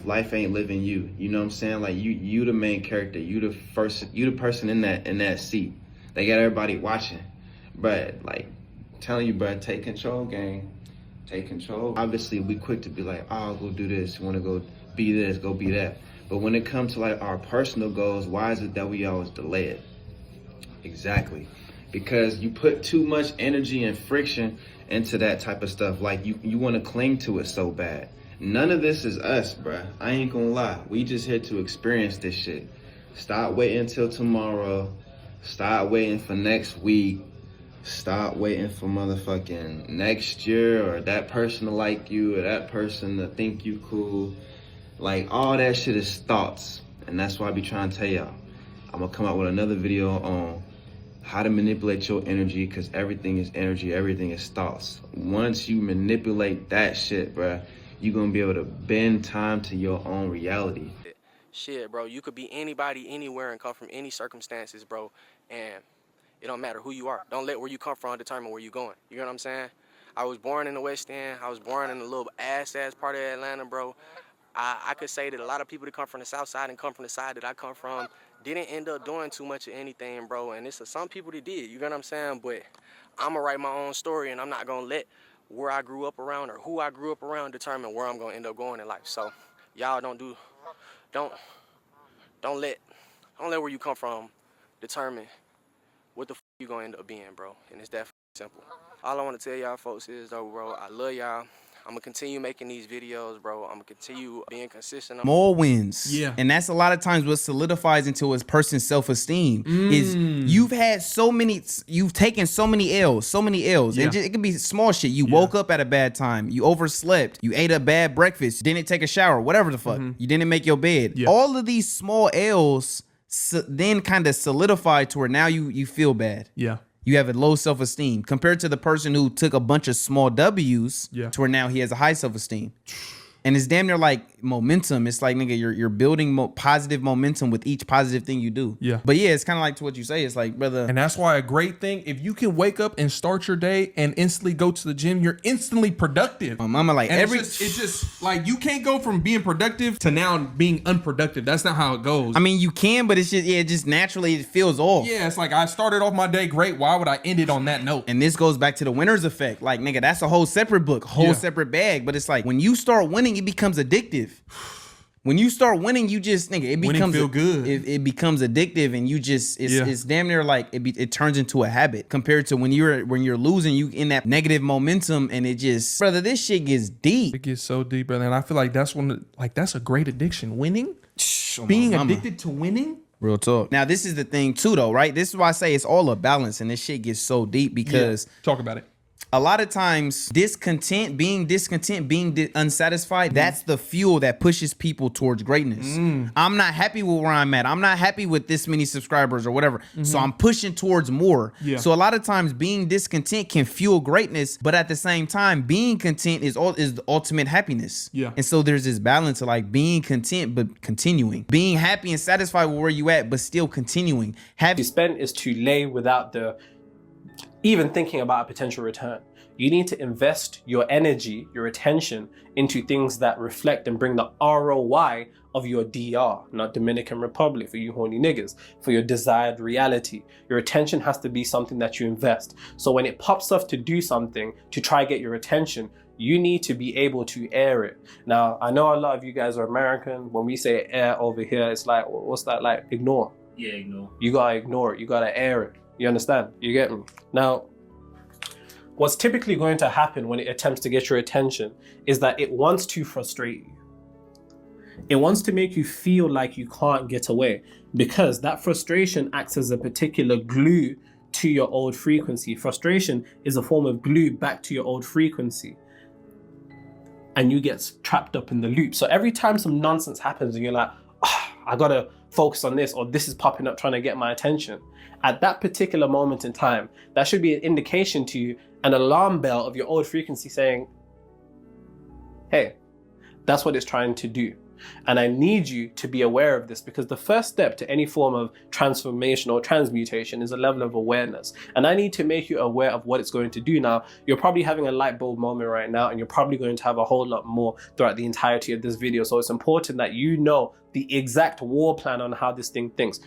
life ain't living you. You know what I'm saying? Like you the main character. You the person in that seat. They got everybody watching. But like telling you, bro, take control, gang. Take control. Obviously, we quick to be like, oh, go do this. Want to go be this, go be that. But when it comes to like our personal goals, why is it that we always delay it? Exactly. Because you put too much energy and friction into that type of stuff. Like you want to cling to it so bad. None of this is us, bruh. I ain't gonna lie. We just here to experience this shit. Stop waiting till tomorrow. Stop waiting for next week. Stop waiting for motherfucking next year or that person to like you or that person to think you cool. Like all that shit is thoughts. And that's why I be trying to tell y'all. I'm gonna come out with another video on how to manipulate your energy, because everything is energy, everything is thoughts. Once you manipulate that shit, bruh, you're gonna be able to bend time to your own reality. Shit, bro, you could be anybody, anywhere, and come from any circumstances, bro, and it don't matter who you are. Don't let where you come from determine where you're going. You know what I'm saying? I was born in the West End. I was born in a little ass part of Atlanta, bro. I could say that a lot of people that come from the South Side and come from the side that I come from didn't end up doing too much of anything, bro. And it's some people that did, you know what I'm saying? But I'm going to write my own story, and I'm not going to let where I grew up around or who I grew up around determine where I'm going to end up going in life. So y'all don't let where you come from determine what the you gonna end up being, bro. And it's that simple. All I want to tell y'all folks is, though, bro, I love y'all. I'm gonna continue making these videos, bro. I'm gonna continue being consistent. More wins. Yeah. And that's a lot of times what solidifies into a person's self-esteem is you've taken so many L's. Yeah. And it could be small shit. You woke up at a bad time. You overslept. You ate a bad breakfast. Didn't take a shower. Whatever the fuck. You didn't make your bed. Yeah. All of these small L's then kind of solidify to where now you feel bad. Yeah. You have a low self-esteem compared to the person who took a bunch of small W's to where now he has a high self-esteem. And it's damn near like momentum. It's like, nigga, you're building positive momentum with each positive thing you do. Yeah. But yeah, it's kind of like to what you say. It's like, brother. And that's why a great thing, if you can wake up and start your day and instantly go to the gym, you're instantly productive. My mama, like, and it's just like, you can't go from being productive to now being unproductive. That's not how it goes. I mean, you can, but it's just, yeah, just naturally it feels off. Yeah, it's like I started off my day great. Why would I end it on that note? And this goes back to the winner's effect. Like, nigga, that's a whole separate book, separate bag. But it's like, when you start winning, it becomes addictive. When you start winning, you just, nigga, it becomes feel good. It becomes addictive, and you just it's damn near like it turns into a habit compared to when you're losing, you in that negative momentum, and it just, brother, this shit gets deep. It gets so deep, brother, and I feel like that's that's a great addiction. Winning, being addicted to winning. Real talk. Now, this is the thing too, though, right? This is why I say it's all a balance, and this shit gets so deep because talk about it. A lot of times, being unsatisfied, that's the fuel that pushes people towards greatness. I'm not happy with where I'm at. I'm not happy with this many subscribers or whatever. So I'm pushing towards more. So a lot of times being discontent can fuel greatness, but at the same time, being content is the ultimate happiness. And so there's this balance of like being content, but continuing. Being happy and satisfied with where you at, but still continuing. You spend is to lay without even thinking about a potential return. You need to invest your energy, your attention into things that reflect and bring the ROI of your DR, not Dominican Republic, for you horny niggas, for your desired reality. Your attention has to be something that you invest. So when it pops up to do something, to try get your attention, you need to be able to air it. Now, I know a lot of you guys are American. When we say air over here, it's like, what's that like? Ignore. Yeah, ignore. You gotta ignore it. You gotta air it. You understand? You get me? Now, what's typically going to happen when it attempts to get your attention is that it wants to frustrate you. It wants to make you feel like you can't get away, because that frustration acts as a particular glue to your old frequency. Frustration is a form of glue back to your old frequency, and you get trapped up in the loop. So every time some nonsense happens and you're like, I gotta focus on this, or this is popping up trying to get my attention, at that particular moment in time, that should be an indication to you, an alarm bell of your old frequency saying, hey, that's what it's trying to do. And I need you to be aware of this, because the first step to any form of transformation or transmutation is a level of awareness. And I need to make you aware of what it's going to do. Now, you're probably having a light bulb moment right now, and you're probably going to have a whole lot more throughout the entirety of this video. So it's important that you know the exact war plan on how this thing thinks.